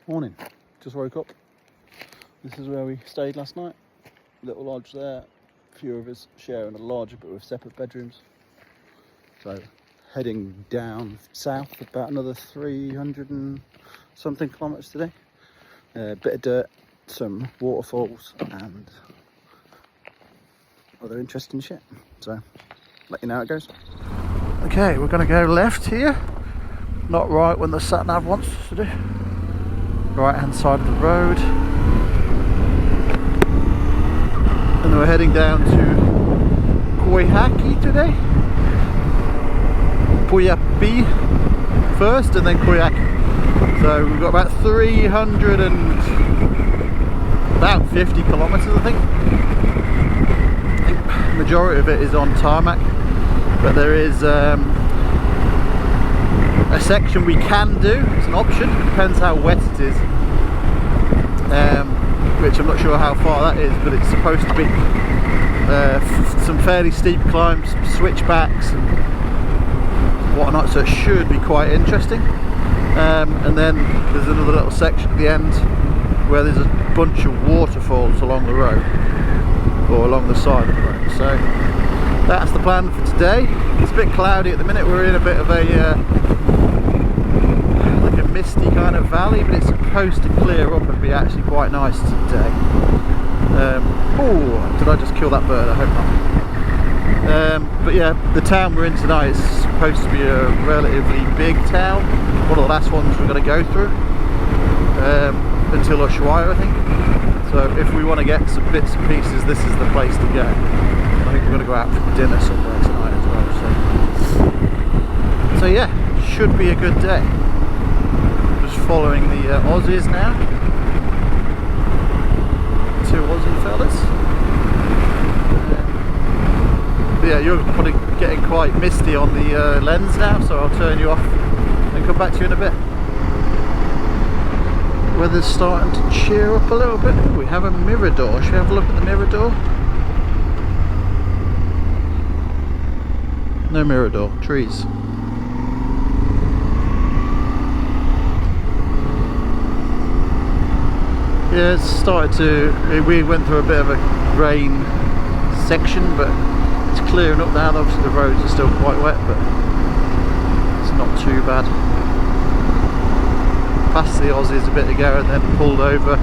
Morning, just woke up. This is where we stayed last night. Little lodge there, a few of us sharing a lodge but with separate bedrooms. So heading down south about another 300 and something kilometres today. A bit of dirt, some waterfalls and other interesting shit. So let you know how it goes. Okay, we're going to go left here. Not right when the sat nav wants us to do. Right hand side of the road. And then we're heading down to Coihaique today. Puyuhuapi first and then Coihaique. So we've got about 350 kilometres I think. The majority of it is on tarmac, but there is a section we can do. It's an option, it depends how wet it is, which I'm not sure how far that is, but it's supposed to be some fairly steep climbs, switchbacks and whatnot, so it should be quite interesting. And then there's another little section at the end where there's a bunch of waterfalls along the road, or along the side of the road. So that's the plan for today. It's a bit cloudy at the minute. We're in a bit of a like a misty kind of valley, but it's supposed to clear up and be actually quite nice today. Oh, did I just kill that bird? I hope not. But yeah, the town we're in tonight is supposed to be a relatively big town. One of the last ones we're going to go through until Ushuaia, I think. So if we want to get some bits and pieces, this is the place to go. I think we're going to go out for dinner somewhere tonight as well. So yeah, should be a good day. Just following the Aussies now. Two Aussie fellas. But yeah, you're probably getting quite misty on the lens now, so I'll turn you off and come back to you in a bit. Weather's starting to cheer up a little bit. Ooh, we have a mirador. Should we have a look at the mirador? No mirador, trees. Yeah, it's started to, we went through a bit of a rain section, but it's clearing up now. Obviously the roads are still quite wet, but it's not too bad. Past the Aussies a bit ago and then pulled over,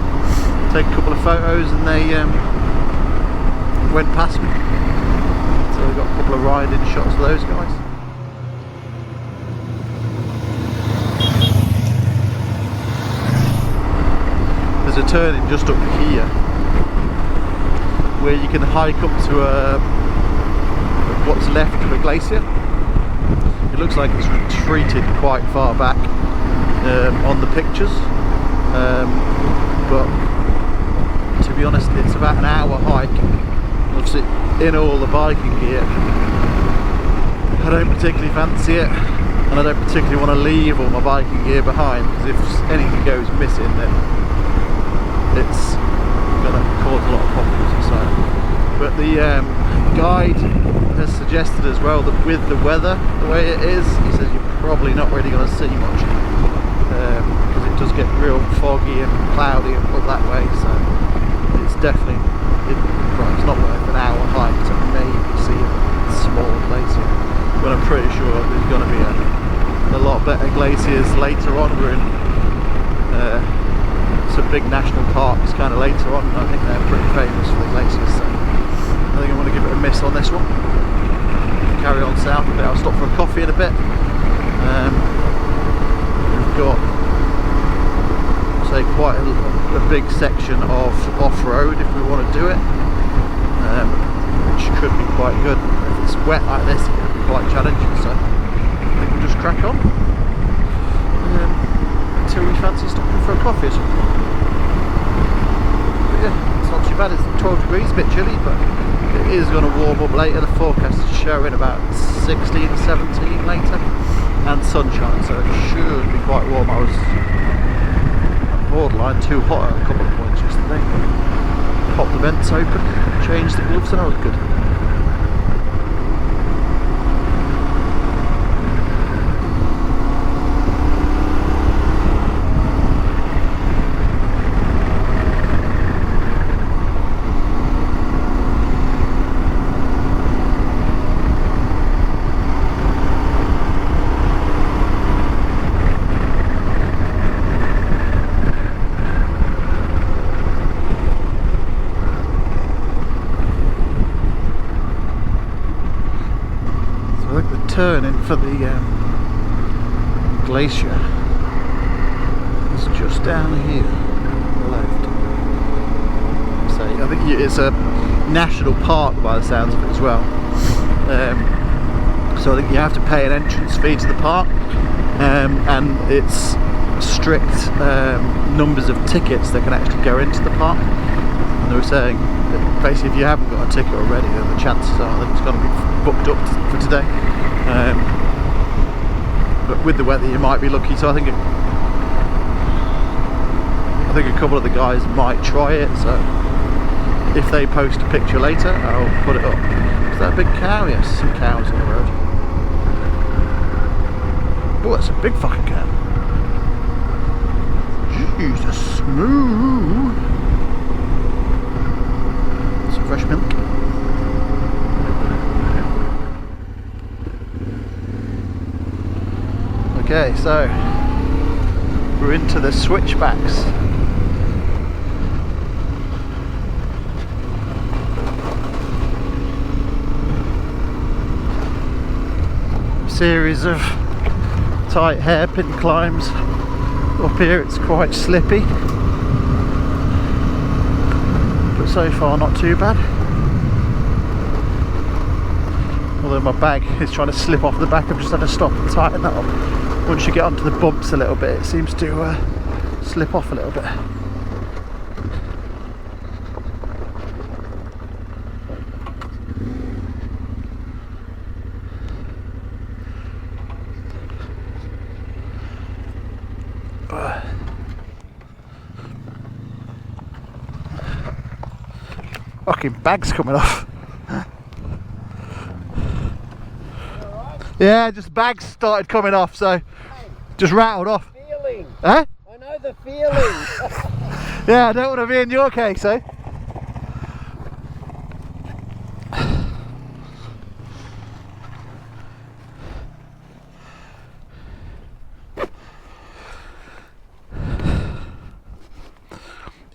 take a couple of photos, and they went past me. So we got a couple of ride-in shots of those guys. There's a turning just up here where you can hike up to what's left of a glacier. It looks like it's retreated quite far back on the pictures, but to be honest, it's about an hour hike. Obviously in all the biking gear, I don't particularly fancy it, and I don't particularly want to leave all my biking gear behind, because if anything goes missing then it's going to cause a lot of problems. So, but the guide has suggested as well that with the weather the way it is, he says you're probably not really going to see much, because it does get real foggy and cloudy and up that way. So it's definitely it's not worth an hour hike to maybe see a small glacier, but I'm pretty sure there's going to be a lot better glaciers later on. We're in some big national parks kind of later on, and I think they're pretty famous for the glaciers, so I think I'm going to give it a miss on this one. Carry on south a bit. I'll stop for a coffee in a bit. We've got, say, quite a big section of off-road if we want to do it, which could be quite good. If it's wet like this, it can be quite challenging, so I think we'll just crack on until we fancy stopping for a coffee or something. But yeah, it's not too bad. It's 12 degrees, a bit chilly, but it is going to warm up later. The forecast is showing about 16, 17 later, and sunshine, so it should be quite warm. I was borderline too hot at a couple of points yesterday. Popped the vents open, changed the gloves, and I was good. turning for the glacier is just down here on the left. So I think it's a national park by the sounds of it as well. So I think you have to pay an entrance fee to the park, and it's strict numbers of tickets that can actually go into the park. And they were saying that basically if you haven't got a ticket already, then the chances are that it's going to be booked up for today. But with the weather you might be lucky, so I think a couple of the guys might try it, so if they post a picture later I'll put it up. Is that a big cow? Yes, some cows on the road. Oh, that's a big fucking cow. Jesus, smooth. Some fresh milk. Okay, so we're into the switchbacks. Series of tight hairpin climbs. Up here it's quite slippy, but so far not too bad. Although my bag is trying to slip off the back, I've just had to stop and tighten that up. Once you get onto the bumps a little bit, it seems to slip off a little bit. Fucking bag's coming off. Yeah, just bags started coming off, so just rattled off. Feeling. Huh? I know the feeling. Yeah, I don't want to be in your case, eh?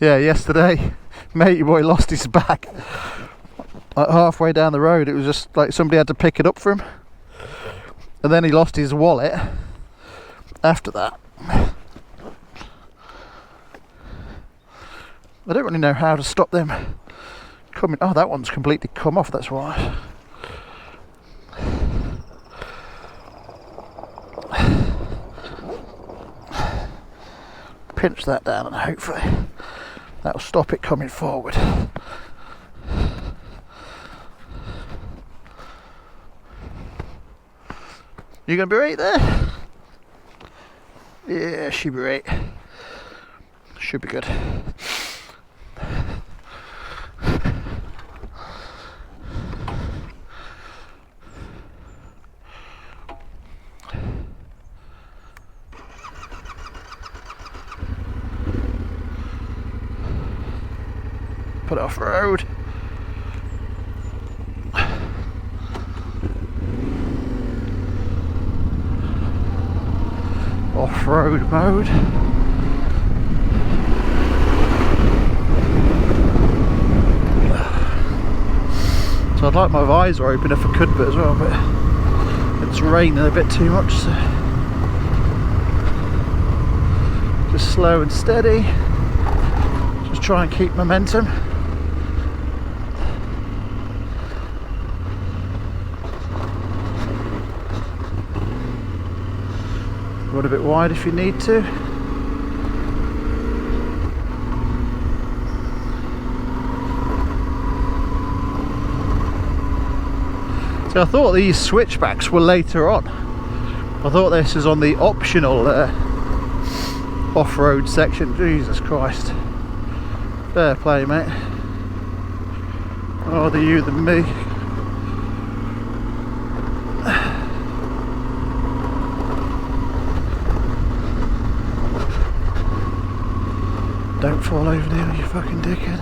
Yeah, yesterday, matey boy lost his bag. Like halfway down the road, it was just like somebody had to pick it up for him. And then he lost his wallet after that. I don't really know how to stop them coming. Oh, that one's completely come off, that's why. Pinch that down and hopefully that'll stop it coming forward. You gonna be right there? Yeah, she'll be right. Should be good. Put it off road. Off-road mode. So I'd like my visor open if I could, but as well, but it's raining a bit too much, so just slow and steady. Just try and keep momentum. Run a bit wide if you need to. So I thought these switchbacks were later on. I thought this was on the optional off-road section. Jesus Christ. Fair play, mate. Rather you than me. Don't fall over there, you fucking dickhead.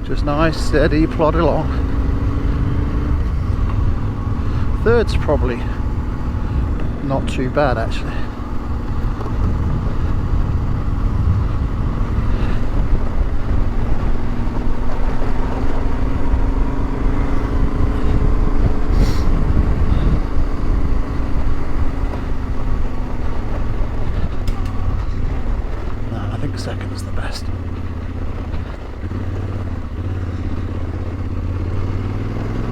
Just nice, steady, plod along. Third's probably not too bad, actually. second is the best.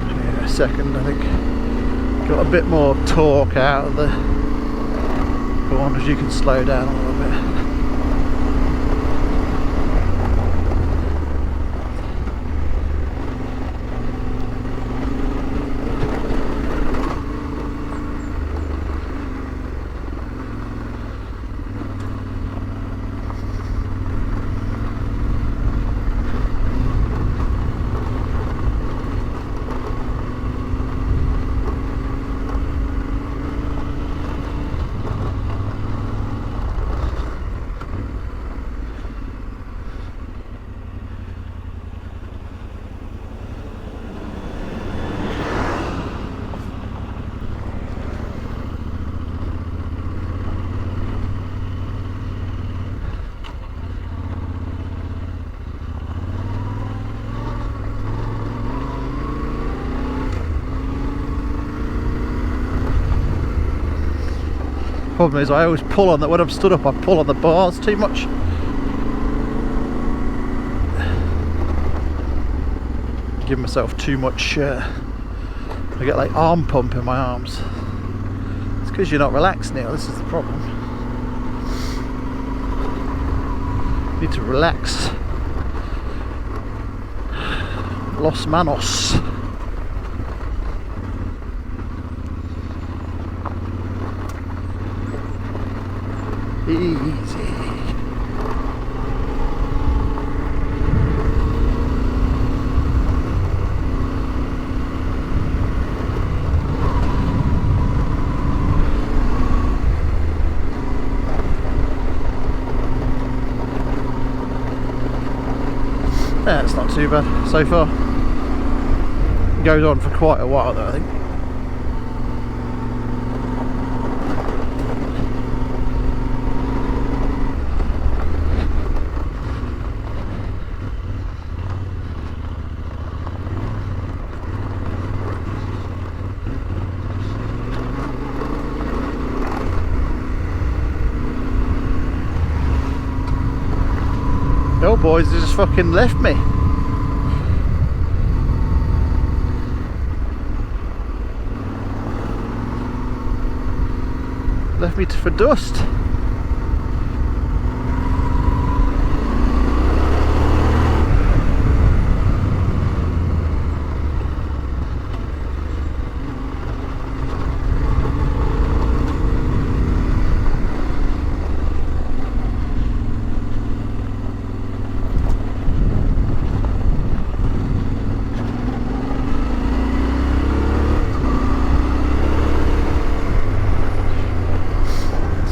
Yeah, second, I think. Got a bit more torque out of the corners. You can slow down a little bit. Problem is I always pull on that when I'm stood up. I pull on the bars too much. Give myself too much. I get like arm pump in my arms. It's because you're not relaxed, Neil. This is the problem. You need to relax. Los manos. Easy. Yeah, it's not too bad so far. It goes on for quite a while though, I think. Oh boys, they just fucking left me. Left me for dust.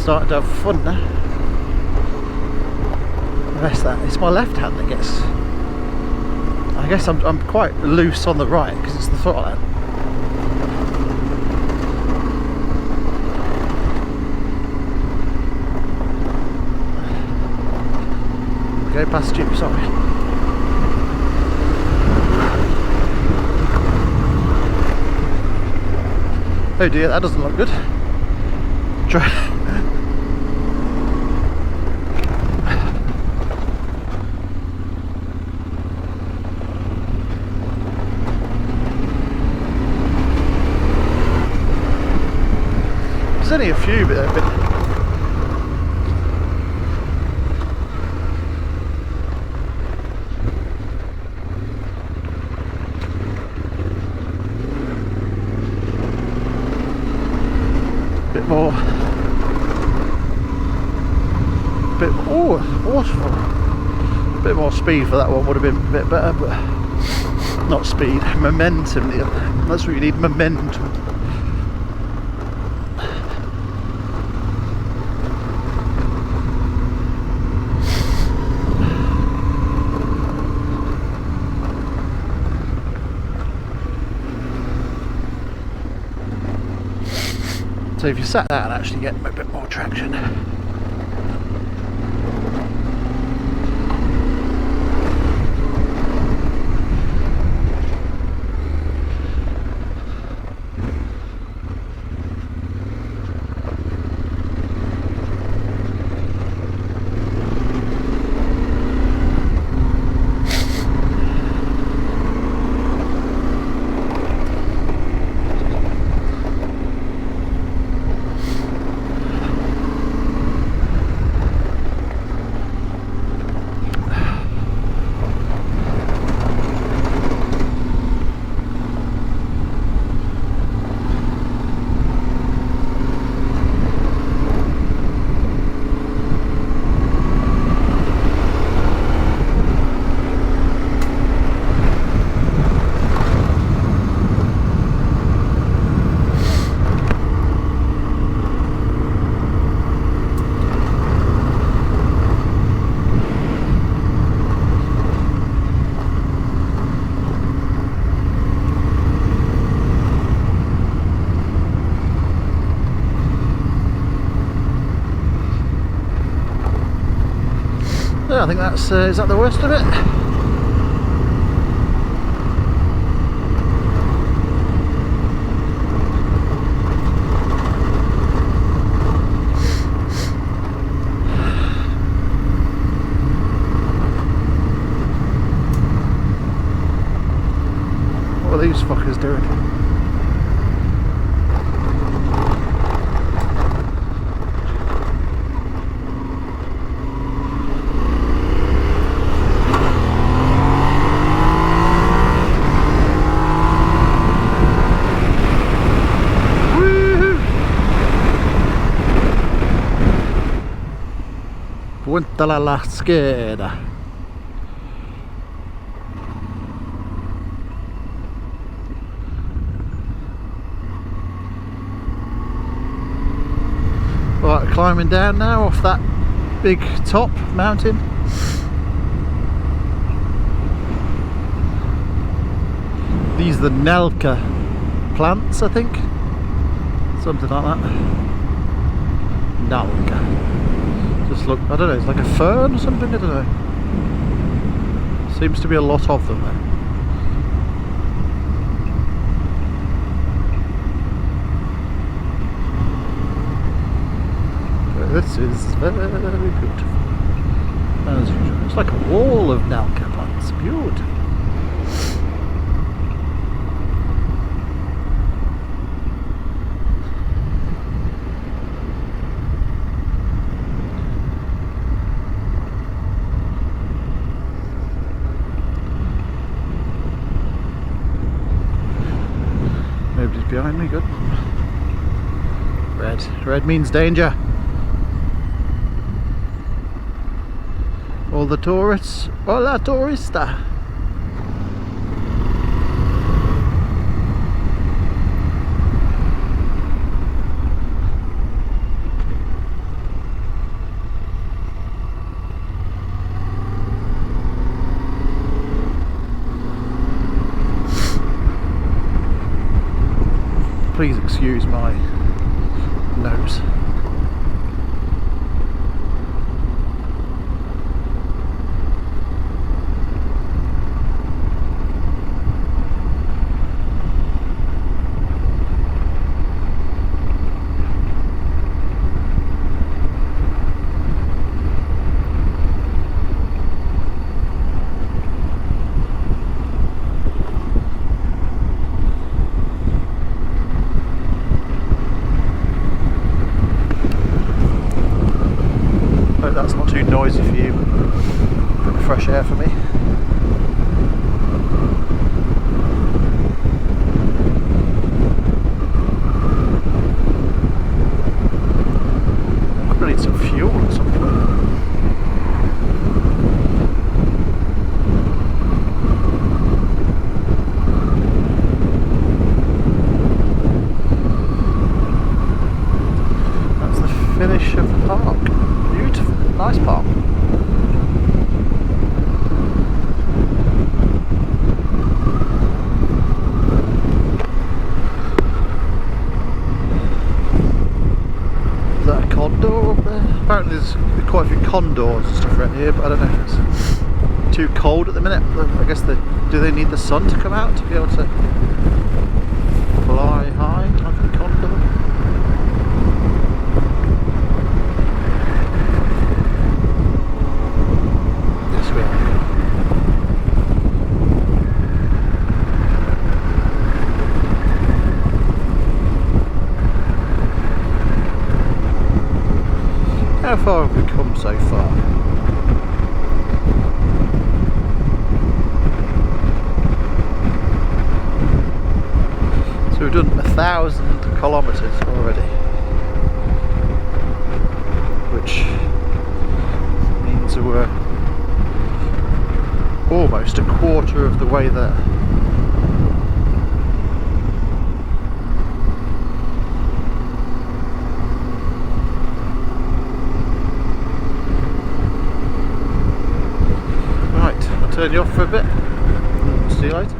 Starting to have fun now. Rest that. It's my left hand that gets. I guess I'm quite loose on the right because it's the throttle hand. Go past you, sorry. Oh dear, that doesn't look good. Try. There's only a few, but they're a bit. More. Bit. Oh, waterfall. A bit more speed for that one would have been a bit better, but not speed, momentum. That's what you need, momentum. So if you sat that and actually get a bit more traction. I think that's, is that the worst of it? What are these fuckers doing? Puente la scheda. Right, climbing down now off that big top mountain. These are the Nelka plants, I think. Something like that. Nalka. Just look, I don't know, it's like a fern or something, I don't know. Seems to be a lot of them there. This is very beautiful. As usual. It's like a wall of Nalka plants. Beautiful. Nobody's behind me, good. Red. Red means danger. All the tourists. Hola turista. Please excuse my nose. That's not too noisy for you. Bit of fresh air for me. I'm gonna need some fuel at some point. That's the finish of the park. Beautiful. Nice park. Is that a condor up there? Apparently there's quite a few condors and stuff around here, but I don't know if it's too cold at the minute. I guess do they need the sun to come out to be able to fly high like a condor? How far have we come so far? So we've done 1,000 kilometres already, which means we're almost a quarter of the way there. Turn you off for a bit. See you later.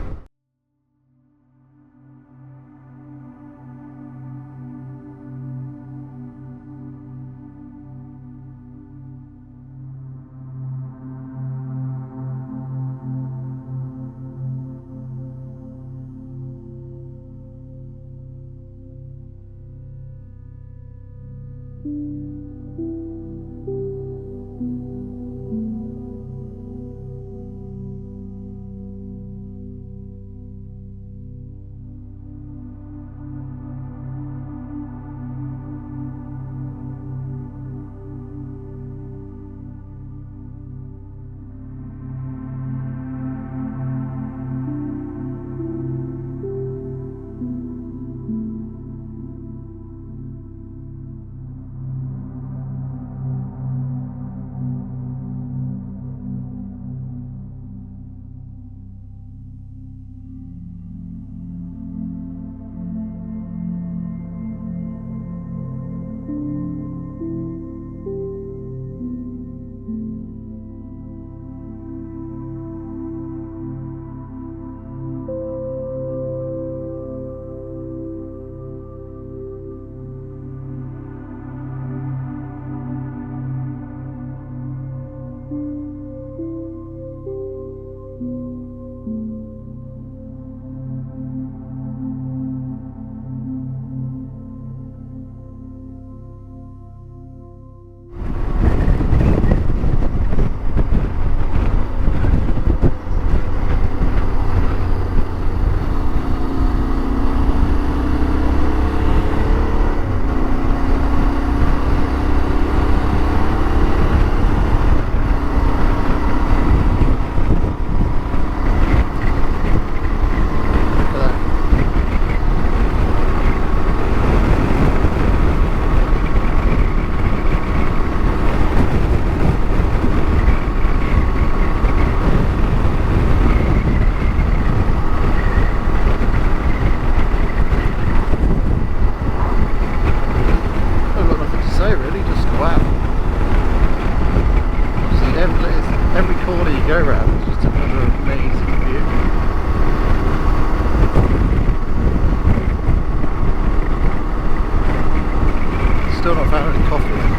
coffee.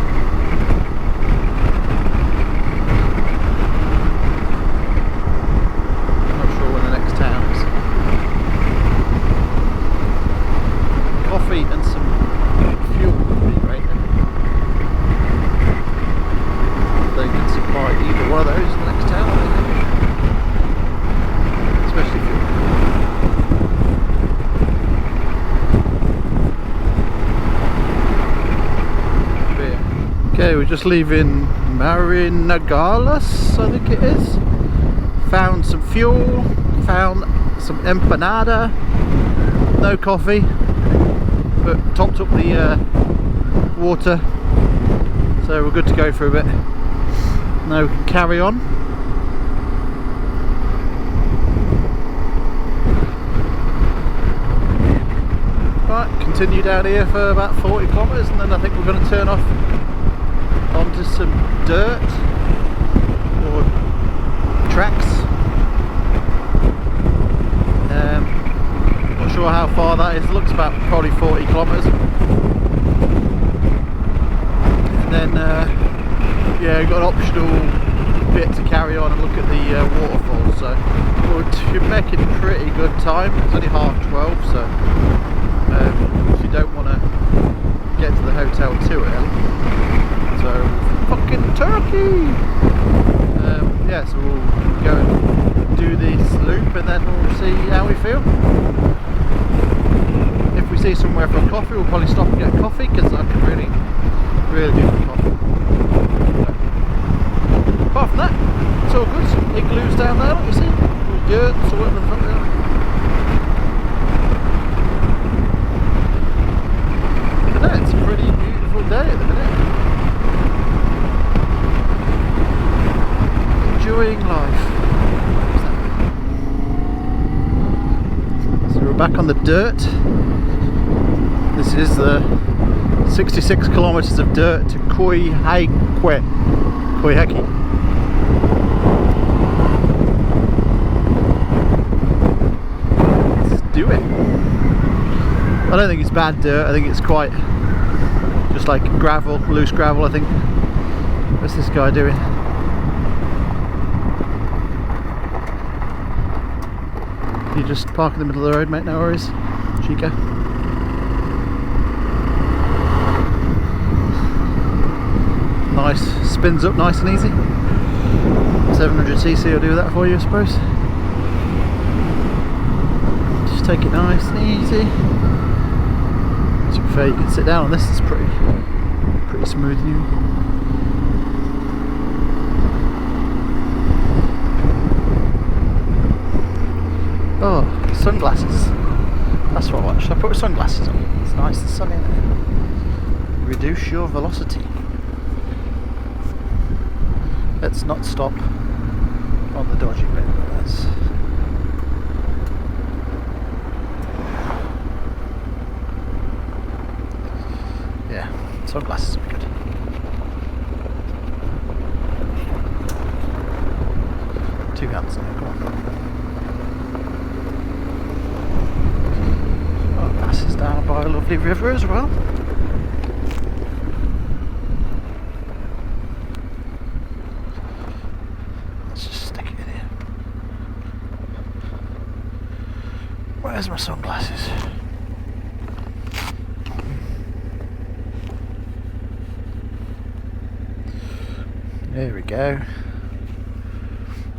I'm not sure when the next town is. Coffee and some fuel would be great then. They can supply either one of those in the next town, I think. Especially fuel. Okay, we're just leaving Marinagalas, I think it is. Found some fuel, found some empanada, no coffee, but topped up the water, so we're good to go for a bit. Now we can carry on. Right, continue down here for about 40 kilometres and then I think we're going to turn off onto some dirt or tracks. Not sure how far that is. It looks about probably 40 kilometres. And then yeah, we've got an optional bit to carry on and look at the waterfall. So we're making pretty good time. It's only 12:30, so if you don't want to get to the hotel too early. So, fucking Turkey! Yeah, so we'll go and do this loop and then we'll see how we feel. If we see somewhere for a coffee, we'll probably stop and get a coffee because I can really do the coffee. But apart from that, it's all good. Some igloos down there, like you see. All yurts or whatever the fuck they are. But no, it's a pretty beautiful day at the minute. Enjoying life. So we're back on the dirt. This is the 66 kilometres of dirt to Coihaique. Let's do it. I don't think it's bad dirt. I think it's quite just like gravel, loose gravel. I think. What's this guy doing? You just park in the middle of the road, mate, no worries. Chica. Nice, spins up nice and easy. 700cc will do that for you, I suppose. Just take it nice and easy. To be fair, you can sit down on this, it's pretty smooth. Oh, sunglasses. That's what I want. Should I put sunglasses on? It's nice and sunny in there. Reduce your velocity. Let's not stop on the dodgy bit. Yeah, sunglasses would be good. Two hands on it, come on. Passes down by a lovely river as well. Let's just stick it in here. Where's my sunglasses? There we go.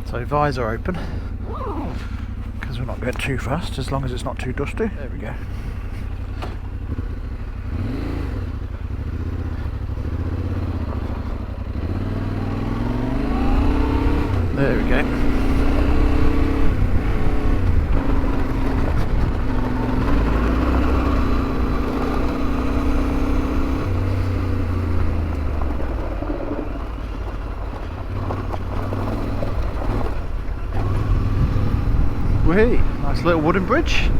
So visor open. Because we're not going too fast, as long as it's not too dusty. There we go. There we go. Whee! Nice little wooden bridge.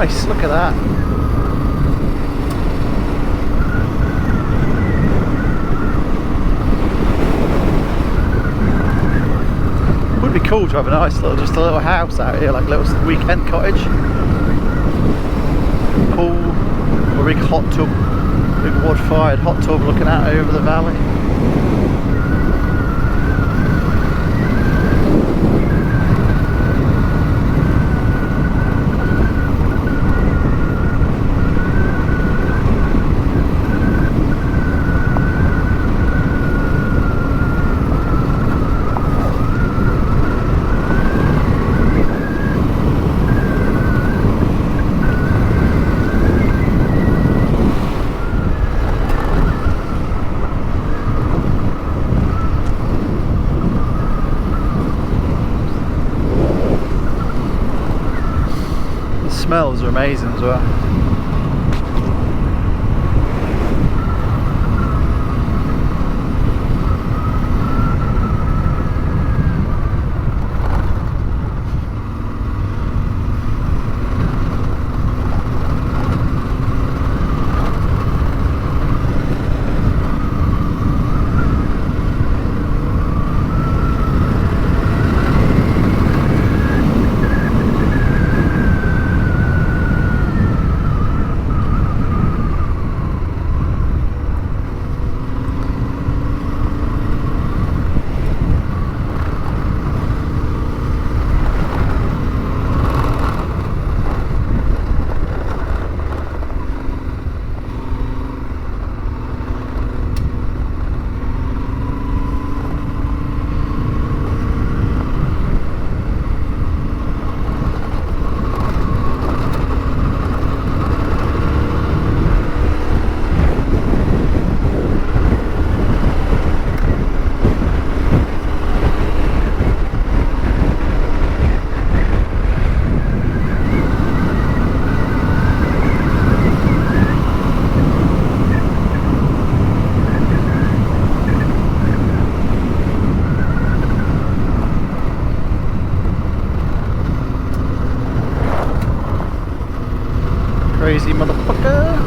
nice, look at that. Would be cool to have a nice little, just a little house out here, like a little weekend cottage. Pool, a big hot tub, big wood-fired hot tub looking out over the valley. Smells are amazing as well. Crazy motherfucker.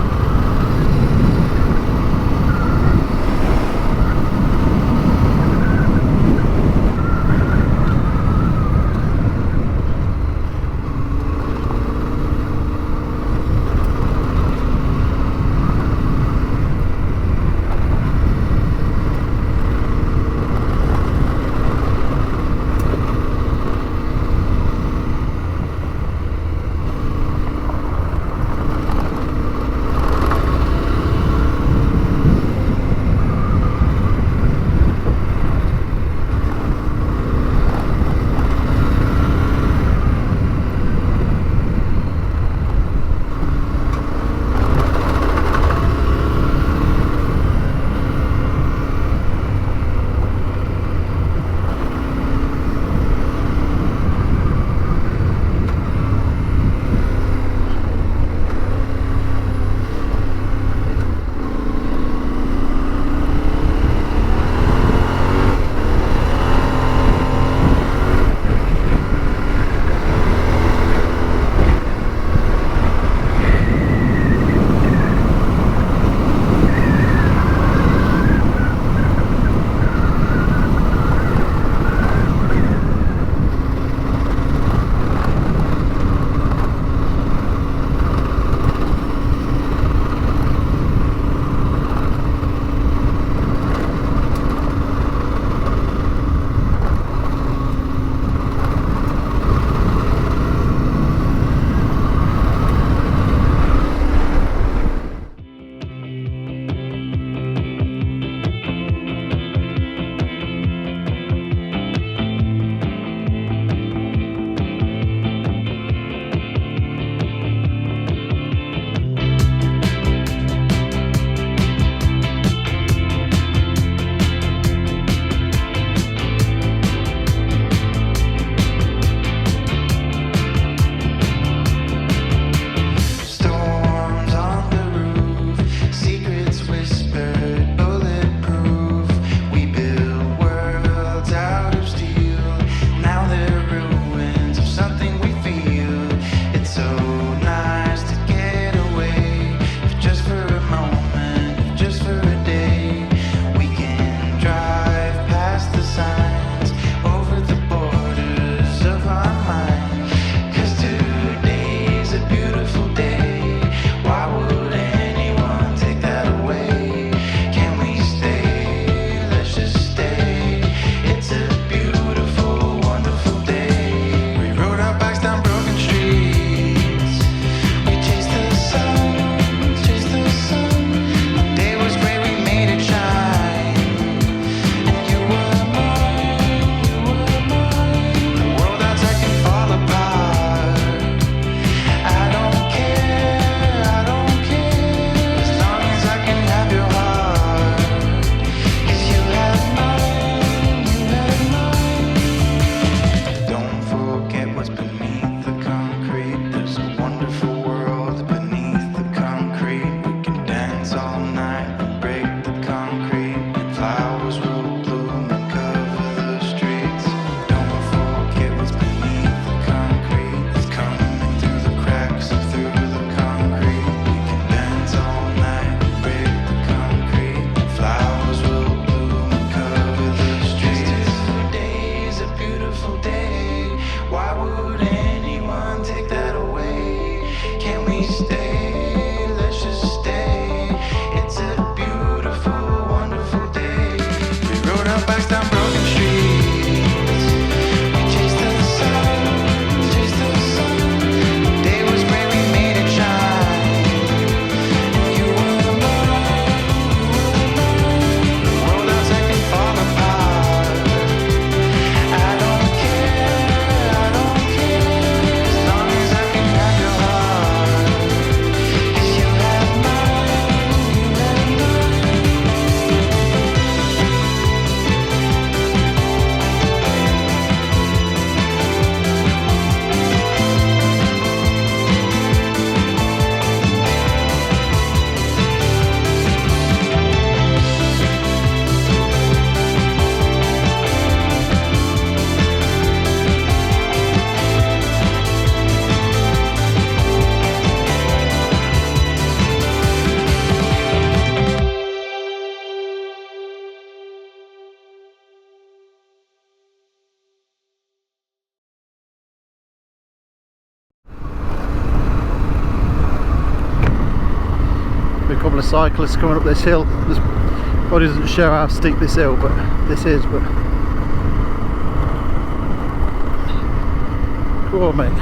couple of cyclists coming up this hill. This probably doesn't show how steep this hill, but this is. But come on, mate.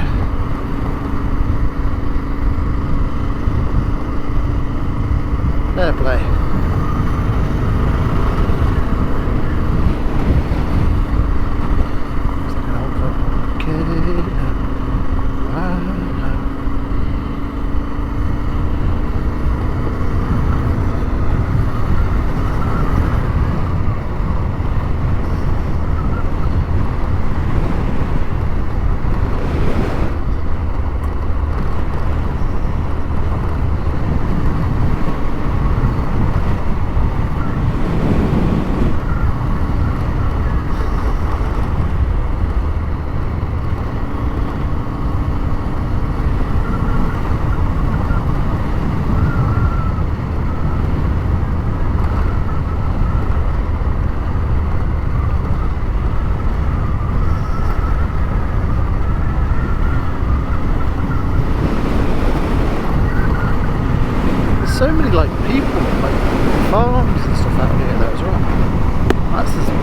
Fair play. So many like people, like farms and stuff out here though as well.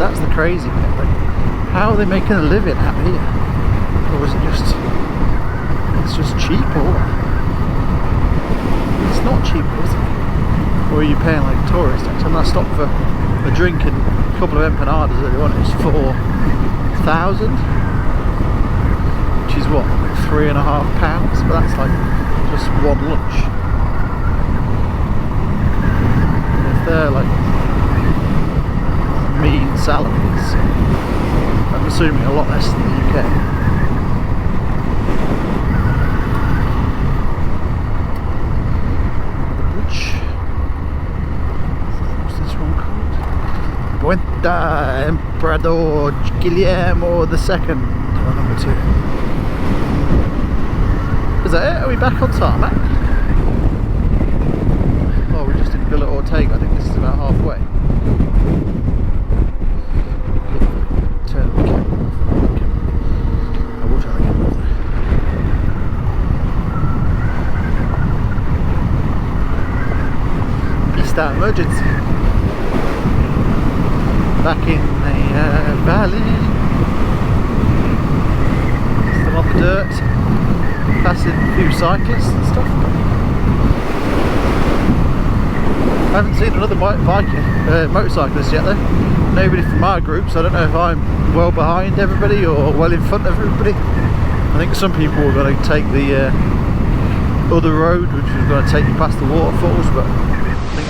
That's the crazy bit. Like, how are they making a living out here? Or is it just cheap? Or it's not cheap, is it? Or are you paying like tourist tax? And I stopped for a drink and a couple of empanadas earlier on. It was £4,000, which is what, like £3.5. But that's like just one lunch. They're like mean salaries, I'm assuming a lot less than the UK. What's this one called? Puente Emperador Guillermo II, or number 2. Is that it? Are we back on tarmac? Villa Ortega. I think this is about halfway. Turn the camera off. I will turn the camera off there. Pista emergency. Back in the valley. Still on the dirt. Passing a few cyclists and stuff. I haven't seen another motorcyclist yet though. Nobody from my group, so I don't know if I'm well behind everybody or well in front of everybody. I think some people were going to take the other road, which was going to take you past the waterfalls, but I think